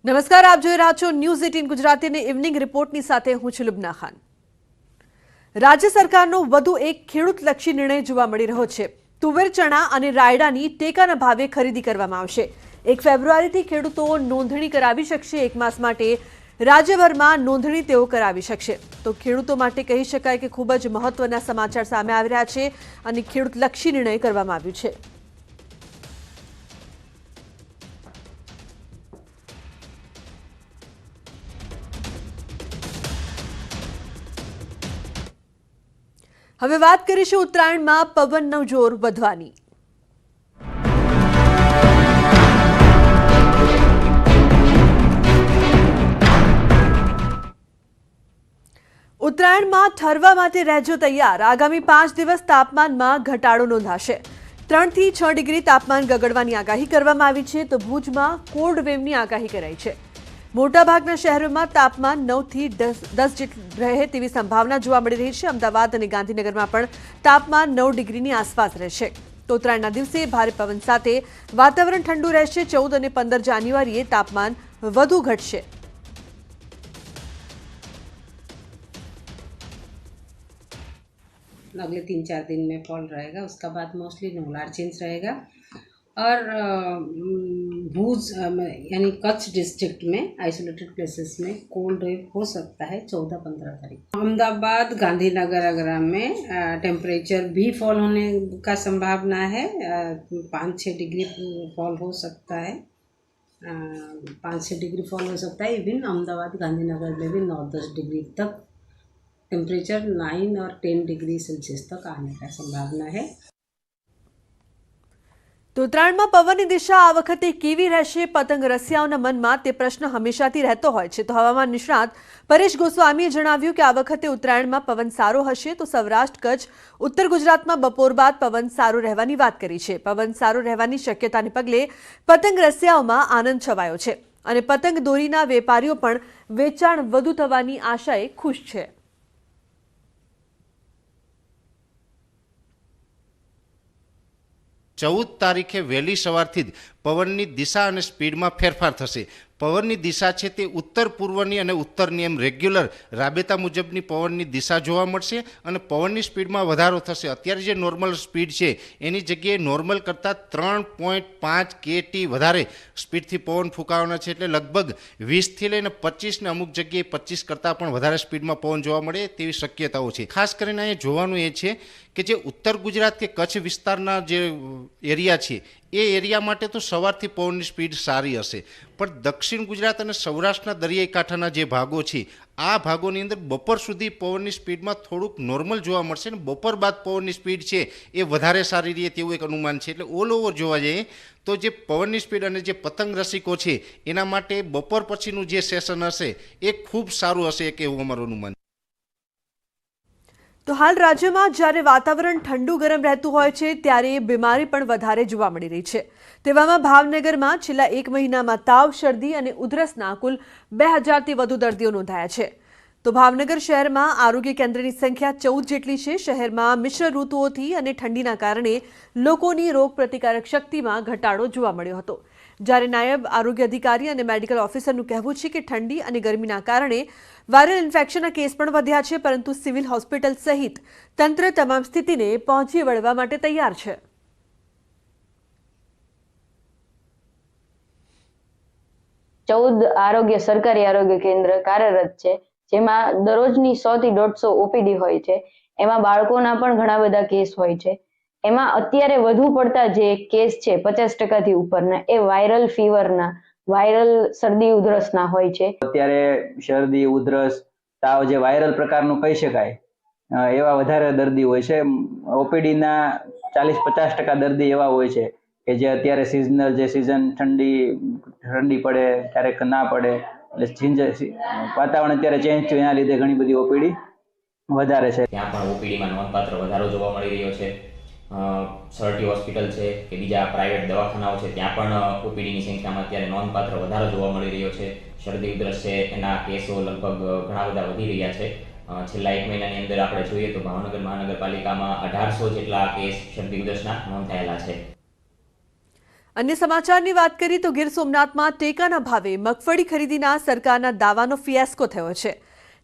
નમસ્કાર, આપ જોઈ રહ્યા છો ન્યૂઝ 18 ગુજરાતીની ઇવનિંગ રિપોર્ટની સાથે હું છું લુબના ખાન। રાજ્ય સરકારનો વધુ એક ખેડૂતલક્ષી નિર્ણય જોવા મળી રહ્યો છે। તુવેર, ચણા અને રાયડાની ટેકાના ભાવે ખરીદી કરવામાં આવશે। 1 ફેબ્રુઆરીથી ખેડૂતો નોંધણી કરાવી શકશે। 1 માસ માટે રાજ્યભરમાં નોંધણી તેઓ કરાવી શકશે। તો ખેડૂતો માટે કહી શકાય કે ખૂબ જ મહત્વના સમાચાર સામે આવી રહ્યા છે અને ખેડૂતલક્ષી નિર્ણય કરવામાં આવ્યો છે। હવે વાત કરીશું ઉત્તરાયણમાં પવનનું જોર વધવાની। ઉત્તરાયણમાં ઠરવા માટે રહેજો તૈયાર। આગામી 5 દિવસ તાપમાનમાં ઘટાડો નોંધાશે। 3 થી 6 ડિગ્રી તાપમાન ગગડવાની આગાહી કરવામાં આવી છે। તો ભુજમાં કોલ્ડ વેવની આગાહી કરાઈ છે। મોટાભાગના શહેરોમાં તાપમાન 9 થી 10 જેટલું રહે તેવી સંભાવના જોવા મળી રહી છે। અમદાવાદ અને ગાંધીનગરમાં પણ તાપમાન 9 ડિગ્રીની આસપાસ રહેશે। તો ઉત્તરાયણના દિવસે ભારે પવન સાથે વાતાવરણ ઠંડુ રહેશે। 14 અને 15 જાન્યુઆરીએ તાપમાન વધુ ઘટશે। अगले 3-4 दिन में फॉल रहेगा। उसका बाद मोस्टली नोलार चेंज रहेगा और भूज यानी कच्छ डिस्ट्रिक्ट में आइसोलेटेड प्लेसेस में कोल्ड वेव हो सकता है 14-15 तारीख। अहमदाबाद, गांधीनगर वगैरह में टेम्परेचर भी फॉल होने का संभावना है। 5-6 डिग्री फॉल हो सकता है। 5-6 डिग्री फॉल हो सकता है। इवन अहमदाबाद, गांधीनगर में भी 9-10 डिग्री तक टेम्परेचर 9 और 10 डिग्री सेल्सियस तक आने का संभावना है। તો ઉત્તરાયણમાં પવનની દિશા આ વખતે કેવી રહેશે? પતંગ રસિયાઓના મનમાં તે પ્રશ્ન હંમેશાથી રહેતો હોય છે। તો હવામાન નિષ્ણાત પરેશ ગોસ્વામીએ જણાવ્યું કે આ વખતે ઉત્તરાયણમાં પવન સારો હશે। તો સૌરાષ્ટ્ર, કચ્છ, ઉત્તર ગુજરાતમાં બપોર બાદ પવન સારો રહેવાની વાત કરી છે। પવન સારો રહેવાની શક્યતાને પગલે પતંગ રસિયાઓમાં આનંદ છવાયો છે અને પતંગ દોરીના વેપારીઓ પણ વેચાણ વધુ થવાની આશાએ ખુશ છે। चौदह तारीखे वहेली सवारथी ज पवननी दिशा और स्पीड में फेरफार थशे। पवननी दिशा है ते उत्तर पूर्वनी और उत्तरनी एम रेग्युलर राबेता मुजबनी पवननी दिशा जोवा मळशे अने पवननी स्पीड में वधारो थशे। अत्यारे जे नॉर्मल स्पीड है एनी जग्याए नॉर्मल करता 3.5 kT वधारे स्पीड थी पवन फूंकावाना छे। एटले लगभग 20 थी लईने 25 ने अमुक जग्याए 25 करता पण वधारे स्पीड में पवन जोवा मळे तेवी शक्यताओ छे। खास करीने अहींया जोवानुं ए छे कि जे उत्तर गुजरात के कच्छ विस्तारना जे एरिया छे ए एरिया माटे तो सवारथी पवननी स्पीड सारी हशे, पण दक्षिण गुजरात और सौराष्ट्रना दरियाई कांठाना जे भागो छे आ भागोनी अंदर बपोर सुधी पवननी स्पीड में थोड़ुंक नॉर्मल जोवा मळशे ने बपोर बाद पवननी स्पीड छे ए वधारे सारी रहे तेवुं एक अनुमान छे। एटले ऑल ओवर जोवा जईए तो जे पवननी स्पीड अने जे पतंग रसिको छे एना माटे बपोर पछीनुं जे सेशन हशे ए खूब सारुं हशे एक एवुं अमारुं अनुमान। તો હાલ રાજ્યમાં જ્યારે વાતાવરણ ઠંડુ ગરમ રહેતું હોય છે ત્યારે બીમારી પણ વધારે જોવા મળી રહી છે। તેવામાં ભાવનગરમાં છેલ્લા 1 મહિનામાં તાવ, શરદી અને ઉધરસના કુલ 2000થી વધુ દર્દીઓ નોંધાયા છે। તો ભાવનગર શહેરમાં આરોગ્ય કેન્દ્રની સંખ્યા 14 જેટલી છે। શહેરમાં મિશ્ર ઋતુઓથી અને ઠંડીના કારણે લોકોની રોગપ્રતિકારક શક્તિમાં ઘટાડો જોવા મળ્યો હતો। જ્યારે નાયબ આરોગ્ય અધિકારી અને મેડિકલ ઓફિસરનું કહેવું છે કે ઠંડી અને ગરમીના કારણે વાયરલ ઇન્ફેક્શનના કેસ પણ વધ્યા છે, પરંતુ સિવિલ હોસ્પિટલ સહિત તંત્ર તમામ સ્થિતિને પહોંચી વળવા માટે તૈયાર છે। આરોગ્ય સરકારી આરોગ્ય કેન્દ્ર કાર્યરત છે, જેમાં દરરોજની 100 થી 150 ઓપીડી હોય છે। એમાં બાળકોના પણ ઘણા બધા કેસ હોય છે। એમાં અત્યારે વધુ પડતા જે કેસ છે 50% થી ઉપરના એ વાયરલ ફીવરના, વાયરલ શરદી ઉધરસના હોય છે। અત્યારે શરદી, ઉધરસ, તાવ જે વાયરલ પ્રકારનું કહી શકાય એવા વધારે દર્દી હોય છે। ઓપીડીના 40-50% દર્દી એવા હોય છે કે જે અત્યારે સિઝનલ જે સિઝન ઠંડી પડે ક્યારેક ના પડે એટલે વાતાવરણ અત્યારે ચેન્જ થયું એના લીધે ઘણી બધી ઓપીડી વધારે છે। ત્યાં પણ ઓપીડીમાં નોંધપાત્ર વધારો જોવા મળી રહ્યો છે। સરટી હોસ્પિટલ છે કે બીજા પ્રાઇવેટ દવાખાનાઓ છે ત્યાં પણ ઓપીડીની સંખ્યામાં અત્યારે નોંધપાત્ર વધારો જોવા મળી રહ્યો છે। શરદી ઉધરસ છે એના કેસો લગભગ ઘણા બધા વધી રહ્યા છે। છેલ્લા 1 મહિનાની અંદર આપણે જોઈએ તો ભાવનગર મહાનગરપાલિકામાં 1800 જેટલા કેસ શરદી ઉધરસના નોંધાયેલા છે। અન્ય સમાચારની વાત કરીએ તો ગીર સોમનાથમાં ટેકાના ભાવે મગફળી ખરીદીના સરકારના દાવાનો ફિયાસ્કો થયો છે.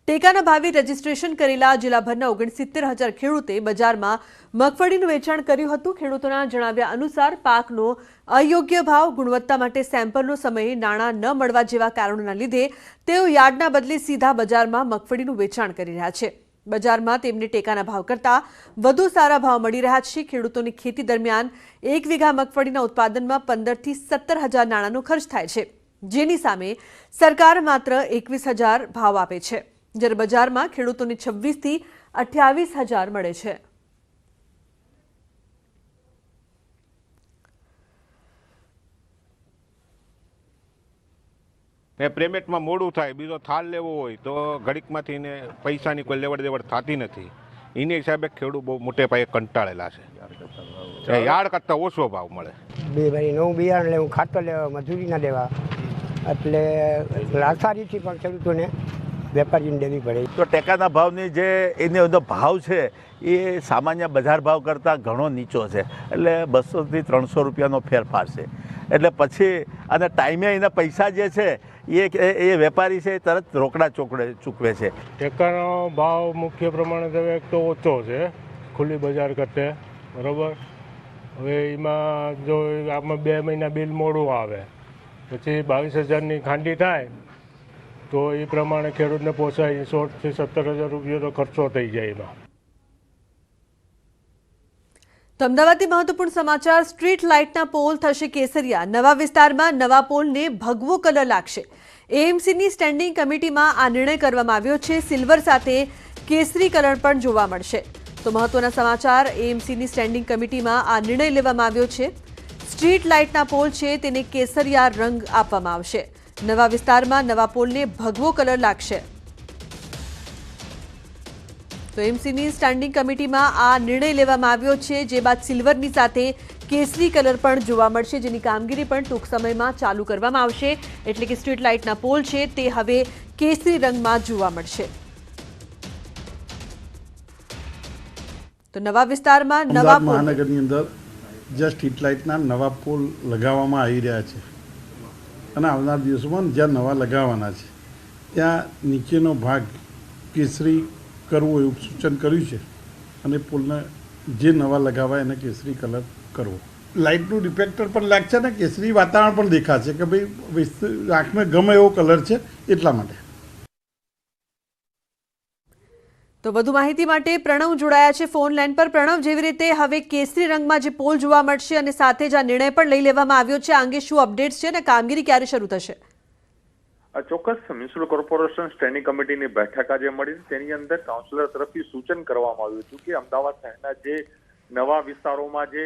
ટેકાના ભાવે રજીસ્ટ્રેશન કરેલા જિલ્લાભરના 69,000 ખેડૂતે બજારમાં મગફળીનું વેચાણ કર્યું હતું. ખેડૂતોના જણાવ્યા અનુસાર પાકનો અયોગ્ય ભાવ, ગુણવત્તા માટે સેમ્પલનો સમય, નાણાં ન મળવા જેવા કારણોના લીધે તેઓ યાર્ડના બદલે સીધા બજારમાં મગફળીનું વેચાણ કરી રહ્યા છે. બજારમાં તેમને ટેકાના ભાવ કરતાં વધુ સારા ભાવ મળી રહ્યા છે. ખેડૂતોની ખેતી દરમિયાન 1 વીઘા મગફળીના ઉત્પાદનમાં 15,000 થી 17,000 નાણાંનો ખર્ચ થાય છે, જેની સામે સરકાર માત્ર 21,000 ભાવ આપે છે, જ્યારે બજારમાં ખેડૂતોને 26,000 થી 28,000 મળે છે. ને પેમેન્ટમાં મોડું થાય, બીજો થાળ લેવો હોય તો ઘડીકમાંથી ને પૈસાની કોઈ લેવડ દેવડ થતી નથી. એની હિસાબે ખેડૂત બહુ મોટે પાયે કંટાળેલા છે. યાર્ડ કરતાં ઓછો ભાવ મળે. બે ભાઈ નવું બિયારણ લેવું, ખાતર લેવા, મજૂરી ના દેવા, એટલે લાચારીથી પણ ખેડૂતોને વેપારીને દેવી પડે. તો ટેકાના ભાવની જે એનો ભાવ છે એ સામાન્ય બજાર ભાવ કરતાં ઘણો નીચો છે, એટલે 200 થી 300 રૂપિયાનો ફેરફાર છે. એટલે પછી અને ટાઈમે એના પૈસા જે છે એ વેપારી છે તરત રોકડા ચૂકવે છે. ટેકાનો ભાવ મુખ્ય પ્રમાણે તો એક તો ઓછો છે ખુલ્લી બજાર કરતે, બરાબર. હવે એમાં જો આમાં 2 મહિના બિલ મોડું આવે, પછી 22,000ની ખાંડી થાય તો એ પ્રમાણે ખેડૂતને પોસાય 16,000 થી 17,000 રૂપિયાનો ખર્ચો થઈ જાય એમાં. તો અમદાવાદથી મહત્વપૂર્ણ સમાચાર. સ્ટ્રીટ લાઇટના પોલ થશે કેસરિયા. નવા વિસ્તારમાં નવા પોલને ભગવો કલર લાગશે. એએમસીની સ્ટેન્ડિંગ કમિટીમાં આ નિર્ણય કરવામાં આવ્યો છે. સિલ્વર સાથે કેસરી કલર પણ જોવા મળશે. તો મહત્વના સમાચાર, એએમસીની સ્ટેન્ડિંગ કમિટીમાં આ નિર્ણય લેવામાં આવ્યો છે. સ્ટ્રીટ લાઇટના પોલ છે તેને કેસરિયા રંગ આપવામાં આવશે. નવા વિસ્તારમાં નવા પોલને ભગવો કલર લાગશે. તો એમસીની સ્ટેન્ડિંગ કમિટીમાં આ નિર્ણય લેવામાં આવ્યો છે, જે બાદ સિલ્વરની સાથે કેસરી કલર પણ જોવા મળશે, જેની કામગીરી પણ ટૂંક સમયમાં ચાલુ કરવામાં આવશે. એટલે કે સ્ટ્રીટ લાઇટના પોલ છે તે હવે કેસરી રંગમાં જોવા મળશે. તો નવા વિસ્તારમાં નવા મહાનગરની અંદર જ્યાં સ્ટ્રીટ લાઇટના નવા પોલ લગાવવામાં આવી રહ્યા છે અને આવનાર દિવસોમાં જ્યાં નવા લગાવવાના છે ત્યાં નીચેનો ભાગ કેસરી કરવો એવું સૂચન કર્યું છે અને પોલને જે નવા લગાવાય એને કેસરી કલર કરવો. લાઇટનું રિફ્લેક્ટર પણ લાગશે ને કેસરી વાતાવરણ પણ દેખાશે કે ભાઈ આંખને ગમે એવો કલર છે એટલા માટે. તો વધુ માહિતી માટે પ્રણવ જોડાયા છે ફોન લાઈન પર. પ્રણવ, જેવી રીતે હવે કેસરી રંગમાં જે પોલ જોવા મળશે અને સાથે જ આ નિર્ણય પણ લઈ લેવામાં આવ્યો છે, આ અંગે શું અપડેટ્સ છે અને કામગીરી ક્યારે શરૂ થશે? ચોક્કસ મ્યુનિસિપલ કોર્પોરેશન સ્ટેન્ડિંગ કમિટીની બેઠક આજે મળી, તેની અંદર કાઉન્સિલર તરફથી સૂચન કરવામાં આવ્યું હતું કે અમદાવાદ શહેરના જે નવા વિસ્તારોમાં જે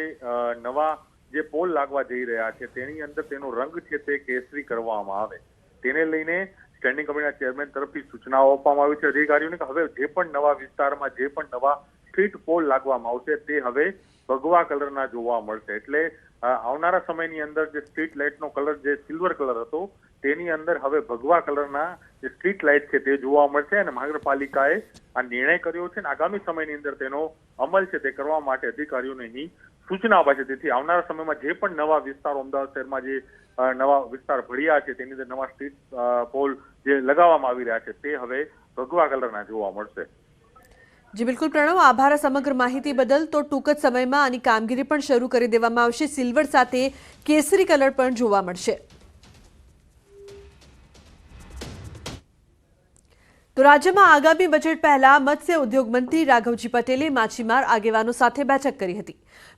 નવા જે પોલ લાગવા જઈ રહ્યા છે તેની અંદર તેનો રંગ છે તે કેસરી કરવામાં આવે. તેને લઈને સ્ટેન્ડિંગ કમિટીના ચેરમેન તરફથી સૂચનાઓ આપવામાં આવી છે અધિકારીઓને કે હવે જે પણ નવા વિસ્તારમાં જે પણ નવા સ્ટ્રીટ પોલ લાગવામાં આવશે તે હવે ભગવા કલરના જોવા મળશે. એટલે આવનારા સમયની અંદર જે સ્ટ્રીટ લાઇટનો કલર જે સિલ્વર કલર હતો તેની અંદર હવે ભગવા કલરના જે સ્ટ્રીટ લાઇટ છે તે જોવા મળશે અને મહાનગરપાલિકાએ આ નિર્ણય કર્યો છે અને આગામી સમયની અંદર તેનો અમલ છે તે કરવા માટે અધિકારીઓને અહીં સૂચના અપાઈ છે. તેથી આવનારા સમયમાં જે પણ નવા વિસ્તારો અમદાવાદ શહેરમાં જે નવા વિસ્તાર ભળ્યા છે તેની અંદર નવા સ્ટ્રીટ પોલ જે લગાવવામાં આવી રહ્યા છે તે હવે ભગવા કલરના જોવા મળશે. જી બિલકુલ પ્રણવ, આભાર સમગ્ર માહિતી બદલ. તો ટૂંક જ સમયમાં આની કામગીરી પણ શરૂ કરી દેવામાં આવશે. સિલ્વર સાથે કેસરી કલર પણ જોવા મળશે. તો રાજ્યમાં આગામી બજેટ પહેલા મત્સ્ય ઉદ્યોગ મંત્રી રાઘવજી પટેલે માછીમાર આગેવાનો સાથે બેઠક કરી હતી.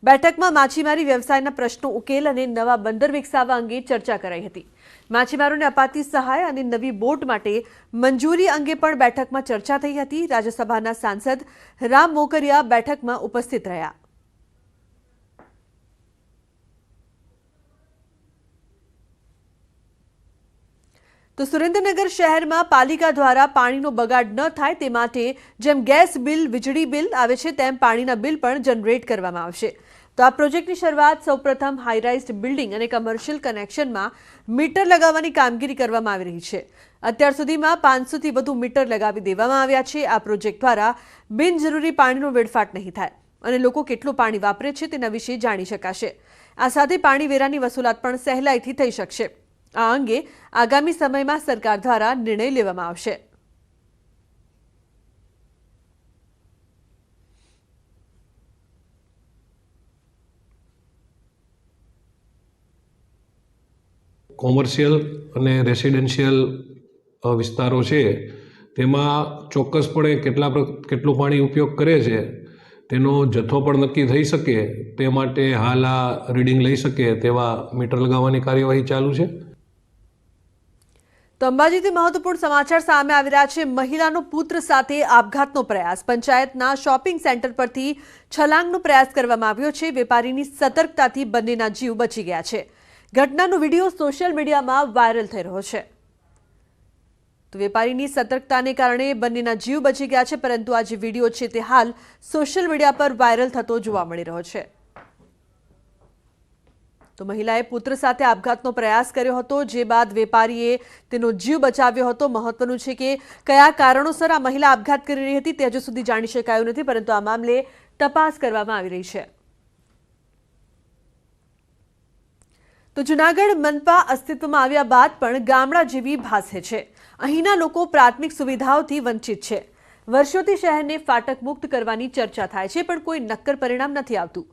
બેઠકમાં માછીમારી વ્યવસાયના પ્રશ્નો ઉકેલ અને નવા બંદર વિકસાવવા અંગે ચર્ચા કરાઈ હતી. માછીમારોને અપાતી સહાય અને નવી બોટ માટે મંજૂરી અંગે પણ બેઠકમાં ચર્ચા થઈ હતી. રાજ્યસભાના સાંસદ રામ મોકરિયા બેઠકમાં ઉપસ્થિત રહ્યા. તો સુરેન્દ્રનગર શહેરમાં પાલિકા દ્વારા પાણીનો બગાડ ન થાય તે માટે જેમ ગેસ બિલ, વીજળી બિલ આવે છે તેમ પાણીના બિલ પણ જનરેટ કરવામાં આવશે. તો આ પ્રોજેક્ટની શરૂઆત સૌપ્રથમ હાઈરાઇઝ્ડ બિલ્ડિંગ અને કમર્શિયલ કનેક્શનમાં મીટર લગાવવાની કામગીરી કરવામાં આવી રહી છે. અત્યાર સુધીમાં 500થી વધુ મીટર લગાવી દેવામાં આવ્યા છે. આ પ્રોજેક્ટ દ્વારા બિનજરૂરી પાણીનો વેડફાટ નહીં થાય અને લોકો કેટલું પાણી વાપરે છે તેના વિશે જાણી શકાશે. આ સાથે પાણી વેરાની વસૂલાત પણ સહેલાઈથી થઈ શકશે. આ અંગે આગામી સમયમાં સરકાર દ્વારા નિર્ણય લેવામાં આવશે. કોમર્શિયલ અને રેસિડેન્શિયલ વિસ્તારો છે તેમાં ચોક્કસપણે કેટલું પાણી ઉપયોગ કરે છે તેનો જથ્થો પણ નક્કી થઈ શકે તે માટે હાલ આ રીડિંગ લઈ શકે તેવા મીટર લગાવવાની કાર્યવાહી ચાલુ છે. તો અંબાજીથી મહત્વપૂર્ણ સમાચાર સામે આવી રહ્યા છે. મહિલાનો પુત્ર સાથે આપઘાતનો પ્રયાસ. પંચાયતના શોપિંગ સેન્ટર પરથી છલાંગનો પ્રયાસ કરવામાં આવ્યો છે. વેપારીની સતર્કતાથી બંનેના જીવ બચી ગયા છે. ઘટનાનો વિડીયો સોશિયલ મીડિયામાં વાયરલ થઈ રહ્યો છે. તો વેપારીની સતર્કતાને કારણે બંનેના જીવ બચી ગયા છે, પરંતુ આ જે વિડીયો છે તે હાલ સોશિયલ મીડિયા પર વાયરલ થતો જોવા મળી રહ્યો છે. તો મહિલાએ પુત્ર સાથે આપઘાતનો પ્રયાસ કર્યો હતો, જે બાદ વેપારીએ તેનો જીવ બચાવ્યો હતો. મહત્વનું છે કે કયા કારણોસર આ મહિલા આપઘાત કરી રહી હતી તે હજુ સુધી જાણી શકાયું નથી, પરંતુ આ મામલે તપાસ કરવામાં આવી રહી છે. તો જૂનાગઢ મનપા અસ્તિત્વમાં આવ્યા બાદ પણ ગામડા જેવી ભાસે છે. અહીંના લોકો પ્રાથમિક સુવિધાઓથી વંચિત છે. વર્ષોથી શહેરને ફાટક મુક્ત કરવાની ચર્ચા થાય છે, પણ કોઈ નક્કર પરિણામ નથી આવતું.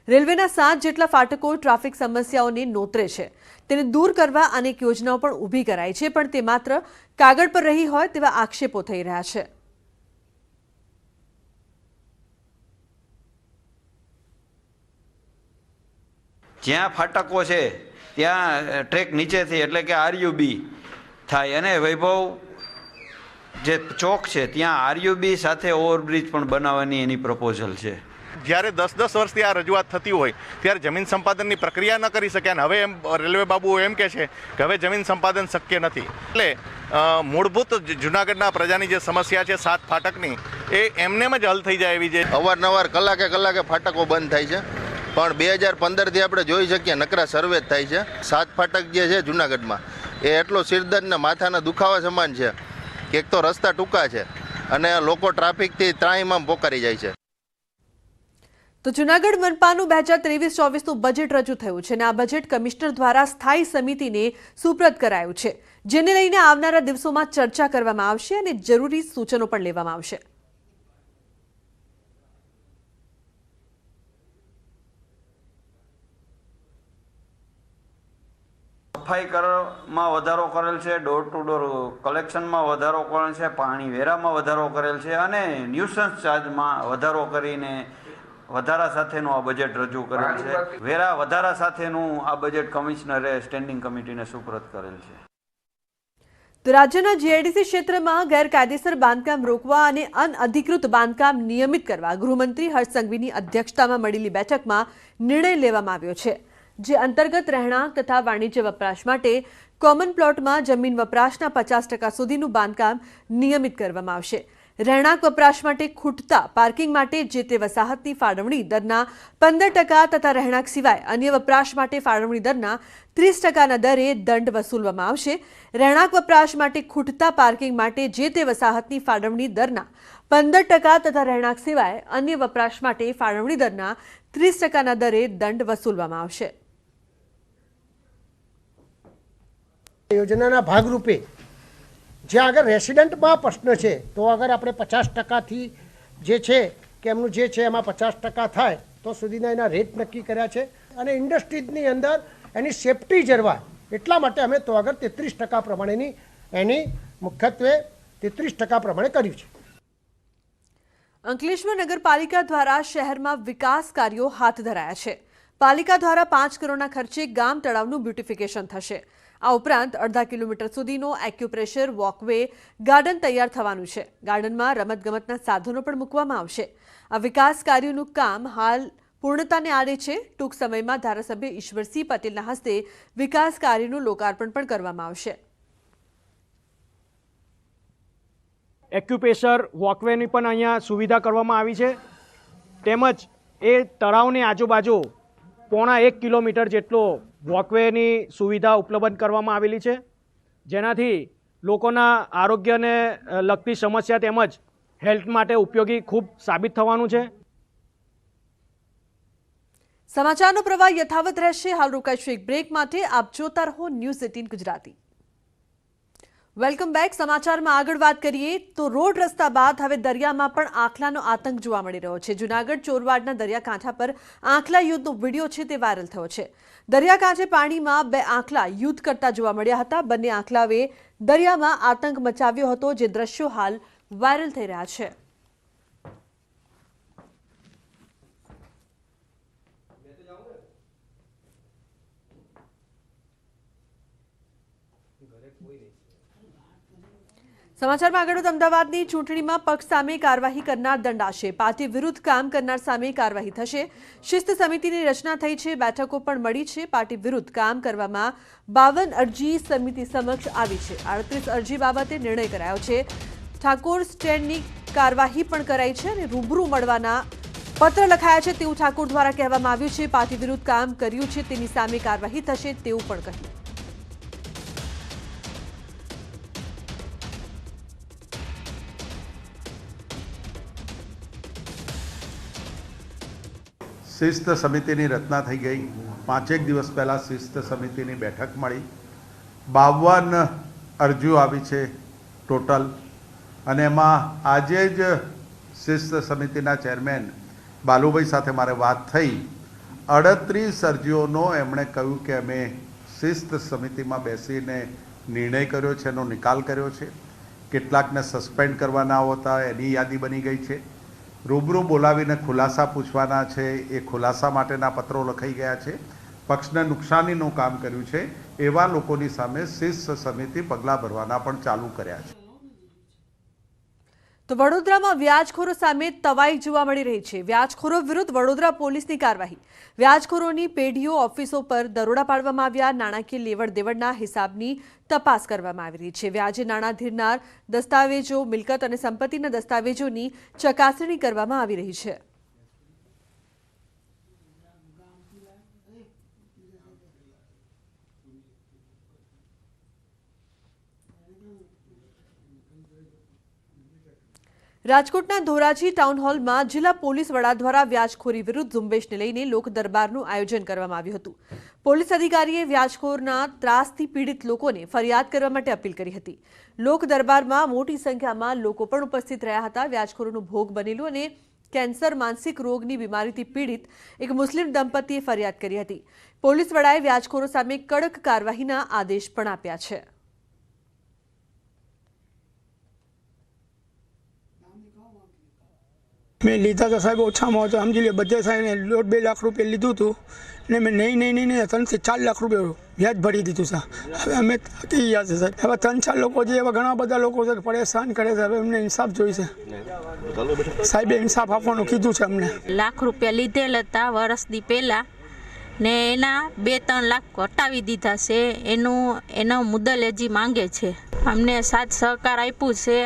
રેલવેના 7 જેટલા ફાટકો ટ્રાફિક સમસ્યાઓને નોતરે છે. તેને દૂર કરવા અનેક યોજનાઓ પણ ઊભી કરાઈ છે, પણ તે માત્ર કાગળ પર રહી હોય તેવા આક્ષેપો થઈ રહ્યા છે. જ્યાં ફાટકો છે ત્યાં ટ્રેક નીચેથી એટલે કે આરયુબી થાય અને વૈભવ જે ચોક છે ત્યાં આરયુબી સાથે ઓવરબ્રિજ પણ બનાવવાની એની પ્રપોઝલ છે. જ્યારે 10-10 વર્ષથી આ રજૂઆત થતી હોય ત્યારે જમીન સંપાદનની પ્રક્રિયા ન કરી શક્યા અને હવે એમ રેલવે બાબુઓ એમ કહે છે કે હવે જમીન સંપાદન શક્ય નથી. એટલે મૂળભૂત જૂનાગઢના પ્રજાની જે સમસ્યા છે 7 ફાટકની એ એમનેમ જ હલ થઈ જાય એવી છે. અવારનવાર કલાકે ફાટકો બંધ થાય છે, પણ 2015થી આપણે જોઈ શકીએ નકરા સર્વે જ થાય છે. 7 ફાટક જે છે જૂનાગઢમાં એ એટલો સિરદર્દના માથાના દુખાવા સમાન છે કે એક તો રસ્તા ટૂંકા છે અને લોકો ટ્રાફિકથી ત્રાહીમામ પોકારી જાય છે. તો જૂનાગઢ મનપાનું 2023-24નું બજેટ રજૂ થયું છે અને આ બજેટ કમિશનર દ્વારા સ્થાયી સમિતિને સુપ્રત કરાયું છે, જેને લઈને આવનારા દિવસોમાં ચર્ચા કરવામાં આવશે અને જરૂરી સૂચનો પણ લેવામાં આવશે. સફાઈ કરવામાં વધારો કરેલ છે, ડોર ટુ ડોર કલેક્શનમાં વધારો કરેલ છે, પાણી વેરામાં વધારો કરેલ છે અને ન્યુસન્સ ચાર્જમાં વધારો કરીને વધારા સાથેનું આ બજેટ રજૂ કરેલ છે. વેરા વધારા સાથેનું આ બજેટ કમિશનરે સ્ટેન્ડિંગ કમિટીને સુપરત કરેલ છે. તો રાજ્યના જીઆઈડીસી ક્ષેત્રમાં ગેરકાયદેસર બાંધકામ રોકવા અને અનઅધિકૃત બાંધકામ નિયમિત કરવા ગૃહમંત્રી હર્ષ સંઘવીની અધ્યક્ષતામાં મળેલી બેઠકમાં નિર્ણય લેવામાં આવ્યો છે, જે અંતર્ગત રહેણાંક તથા વાણિજ્ય વપરાશ માટે કોમન પ્લોટમાં જમીન વપરાશના 50% સુધીનું બાંધકામ નિયમિત કરવામાં આવશે. રહેણાંક વપરાશ માટે ખૂટતા પાર્કિંગ માટે જે તે વસાહતની ફાળવણી દરના 15% તથા રહેણાંક સિવાય અન્ય વપરાશ માટે ફાળવણી દરના 30%ના દરે દંડ વસૂલવામાં આવશે. રહેણાંક વપરાશ માટે ખૂટતા પાર્કિંગ માટે જે તે વસાહતની ફાળવણી દરના 15% તથા રહેણાંક સિવાય અન્ય વપરાશ માટે ફાળવણી દરના 30%ના દરે દંડ વસૂલવામાં આવશે. યોજનાના ભાગરૂપે જ્યાં આગળ રેસિડેન્ટમાં પ્રશ્ન છે તો અગર આપણે 50%થી જે છે કે એમનું જે છે એમાં 50% થાય તો સુધીના એના રેટ નક્કી કર્યા છે અને ઇન્ડસ્ટ્રીઝની અંદર એની સેફટી જળવાય એટલા માટે અમે તો આગળ 33% પ્રમાણેની એની મુખ્યત્વે 33% પ્રમાણે કર્યું છે. અંકલેશ્વર નગરપાલિકા દ્વારા શહેરમાં વિકાસ કાર્યો હાથ ધરાયા છે. પાલિકા દ્વારા 5 કરોડના ખર્ચે ગામ તળાવનું બ્યુટિફિકેશન થશે. આ ઉપરાંત 1.5 કિલોમીટર સુધીનો એક્યુપ્રેશર વોકવે ગાર્ડન તૈયાર થવાનું છે. ગાર્ડનમાં રમતગમતના સાધનો પણ મૂકવામાં આવશે. આ વિકાસ કાર્યોનું કામ હાલ પૂર્ણતાને આરે છે. ટૂંક સમયમાં ધારાસભ્ય ઈશ્વરસિંહ પટેલના હસ્તે વિકાસ કાર્યનું લોકાર્પણ પણ કરવામાં આવશે. એક્યુપ્રેશર વોકવેની પણ અહીંયા સુવિધા કરવામાં આવી છે, તેમજ એ તળાવની આજુબાજુ 1.5 કિલોમીટર જેટલો વોકવેની સુવિધા ઉપલબ્ધ કરવામાં આવેલી છે, જેનાથી લોકોના આરોગ્યને લગતી સમસ્યા તેમજ હેલ્થ માટે ઉપયોગી ખૂબ સાબિત થવાનું છે. સમાચારનો પ્રવાહ યથાવત રહેશે. હાલ રોકાઈશું એક બ્રેક માટે. આપ જોતા રહો ન્યૂઝ 18 ગુજરાતી. Welcome back. સમાચારમાં આગળ વાત કરીએ તો રોડ રસ્તા બાદ હવે દરિયામાં પણ આંખલાનો આતંક જોવા મળી રહ્યો છે. જૂનાગઢ ચોરવાડના દરિયાકાંઠા પર આંખલા યુદ્ધનો વિડીયો છે તે વાયરલ થયો છે. દરિયાકાંઠે પાણીમાં બે આંખલા યુદ્ધ કરતા જોવા મળ્યા હતા. બંને આંખલાએ દરિયામાં આતંક મચાવ્યો હતો, જે દ્રશ્યો હાલ વાયરલ થઈ રહ્યા છે. સમાચારમાં આગળ અમદાવાદની ચૂંટણીમાં પક્ષ સામે કાર્યવાહી કરનાર દંડાશે. પાર્ટી વિરુદ્ધ કામ કરનાર સામે કાર્યવાહી થશે. શિસ્ત સમિતિની રચના થઈ છે. બેઠકો પણ મળી છે. પાર્ટી વિરુદ્ધ કામ કરવામાં 52 અરજી સમિતિ સમક્ષ આવી છે. 38 અરજી બાબતે નિર્ણય કરાયો છે. ઠાકોર સ્ટેન્ડની કાર્યવાહી પણ કરાઈ છે અને રૂબરૂ મળવાના પત્ર લખાયા છે તેવું ઠાકોર દ્વારા કહેવામાં આવ્યું છે. પાર્ટી વિરુદ્ધ કામ કર્યું છે તેની સામે કાર્યવાહી થશે તેવું પણ કહ્યું. શિસ્ત સમિતિની રચના થઈ ગઈ. 5 દિવસ પહેલાં શિસ્ત સમિતિની બેઠક મળી. 52 અરજીઓ આવી છે ટોટલ, અને એમાં આજે જ શિસ્ત સમિતિના ચેરમેન બાલુભાઈ સાથે મારે વાત થઈ. 38 અરજીઓનો એમણે કહ્યું કે અમે શિસ્ત સમિતિમાં બેસીને નિર્ણય કર્યો છે, એનો નિકાલ કર્યો છે. કેટલાકને સસ્પેન્ડ કરવાના હતા એની યાદી બની ગઈ છે. રૂબરૂ બોલાવીને ખુલાસા પૂછવાના છે, એ ખુલાસા માટેના પત્રો લખાઈ ગયા છે. પક્ષને નુકસાનીનું કામ કર્યું છે એવા લોકોની સામે શિસ્ત સમિતિ પગલાં ભરવાના પણ ચાલુ કર્યા છે. તો વડોદરામાં વ્યાજખોરો સામે તવાઈ જોવા મળી રહી છે. વ્યાજખોરો વિરુદ્ધ વડોદરા પોલીસની કાર્યવાહી. વ્યાજખોરોની પેઢીઓ ઓફિસો પર દરોડા પાડવામાં આવ્યા. નાણાકીય લેવડ દેવડના હિસાબની તપાસ કરવામાં આવી રહી છે. વ્યાજે નાણાં ધીરનાર દસ્તાવેજો, મિલકત અને સંપત્તિના દસ્તાવેજોની ચકાસણી કરવામાં આવી રહી છે. રાજકોટના ધોરાજી ટાઉન હોલમાં જિલ્લા પોલીસ વડા દ્વારા વ્યાજખોરી વિરુદ્ધ ઝુંબેશને લઈને લોક દરબારનું આયોજન કરવામાં આવ્યું હતું. પોલીસ અધિકારીએ વ્યાજખોરના ત્રાસથી પીડિત લોકોને ફરિયાદ કરવા માટે અપીલ કરી હતી. લોક દરબારમાં મોટી સંખ્યામાં લોકો પણ ઉપસ્થિત રહ્યા હતા. વ્યાજખોરોનો ભોગ બનેલું અને કેન્સર, માનસિક રોગની બીમારીથી પીડિત એક મુસ્લિમ દંપતીએ ફરિયાદ કરી હતી. પોલીસ વડાએ વ્યાજખોરો સામે કડક કાર્યવાહીના આદેશ પણ આપ્યા છે. મેં લીધા તો સાહેબ ઓછામાં ઓછા સમજી લે બધે સાહેબ 1.5-2 લાખ રૂપિયા લીધું હતું ને મેં નહીં 3 થી 4 લાખ રૂપિયા વ્યાજ ભરી દીધું છે. હવે અમે થાકી ગયા છે સાહેબ. હવે 3-4 લોકો છે, એવા ઘણા બધા લોકો છે પરેશાન કરે છે. હવે અમને ઇન્સાફ જોઈશે. સાહેબે ઇન્સાફ આપવાનું કીધું છે અમને. લાખ રૂપિયા લીધેલ હતા વર્ષથી પહેલાં ને એના 2-3 લાખ ઘટાવી દીધા છે. એનો મુદ્દલ હજી માંગે છે. અમને સાથ સહકાર આપ્યું છે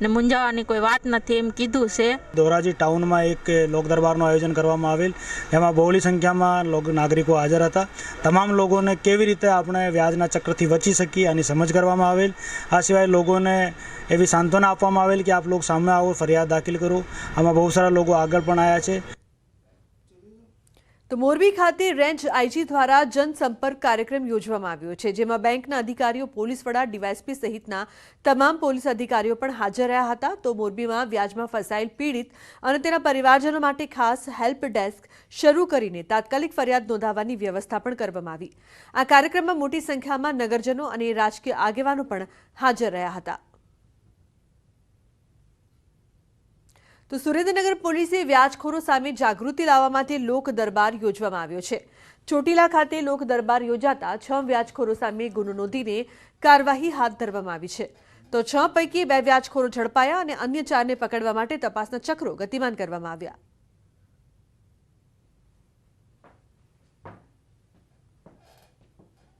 ને મૂંઝાવાની કોઈ વાત નથી એમ કીધું છે. ધોરાજી ટાઉનમાં એક લોક દરબારનું આયોજન કરવામાં આવેલ. એમાં બહોળી સંખ્યામાં નાગરિકો હાજર હતા. તમામ લોકોને કેવી રીતે આપણે વ્યાજના ચક્રથી બચી શકીએ આની સમજ કરવામાં આવેલ. આ સિવાય લોકોને એવી સાંત્વના આપવામાં આવેલ કે આપ લોકો સામે આવો, ફરિયાદ દાખલ કરો. આમાં બહુ સારા લોકો આગળ પણ આવ્યા છે. તો મોરબી ખાતે રેન્જ આઈજી દ્વારા જનસંપર્ક કાર્યક્રમ યોજવામાં આવ્યો છે, જેમાં બેંકના અધિકારીઓ, પોલીસ વડા, ડીવાયએસપી સહિતના તમામ પોલીસ અધિકારીઓ પણ હાજર રહ્યા હતા. તો મોરબીમાં વ્યાજમાં ફસાયેલ પીડિત અને તેના પરિવારજનો માટે ખાસ હેલ્પ ડેસ્ક શરૂ કરીને તાત્કાલિક ફરિયાદ નોંધાવવાની વ્યવસ્થા પણ કરવામાં આવી. આ કાર્યક્રમમાં મોટી સંખ્યામાં નગરજનો અને રાજકીય આગેવાનો પણ હાજર રહ્યા હતા. તો સુરેન્દ્રનગર પોલીસે વ્યાજખોરો સામે જાગૃતિ લાવવા માટે લોક દરબાર યોજવામાં આવ્યો છે. ચોટીલા ખાતે લોક દરબાર યોજાતા 6 વ્યાજખોરો સામે ગુનો નોંધીને કાર્યવાહી હાથ ધરવામાં આવી છે. તો 6 પૈકી 2 વ્યાજખોરો ઝડપાયા અને અન્ય 4ને પકડવા માટે તપાસના ચક્રો ગતિમાન કરવામાં આવ્યા.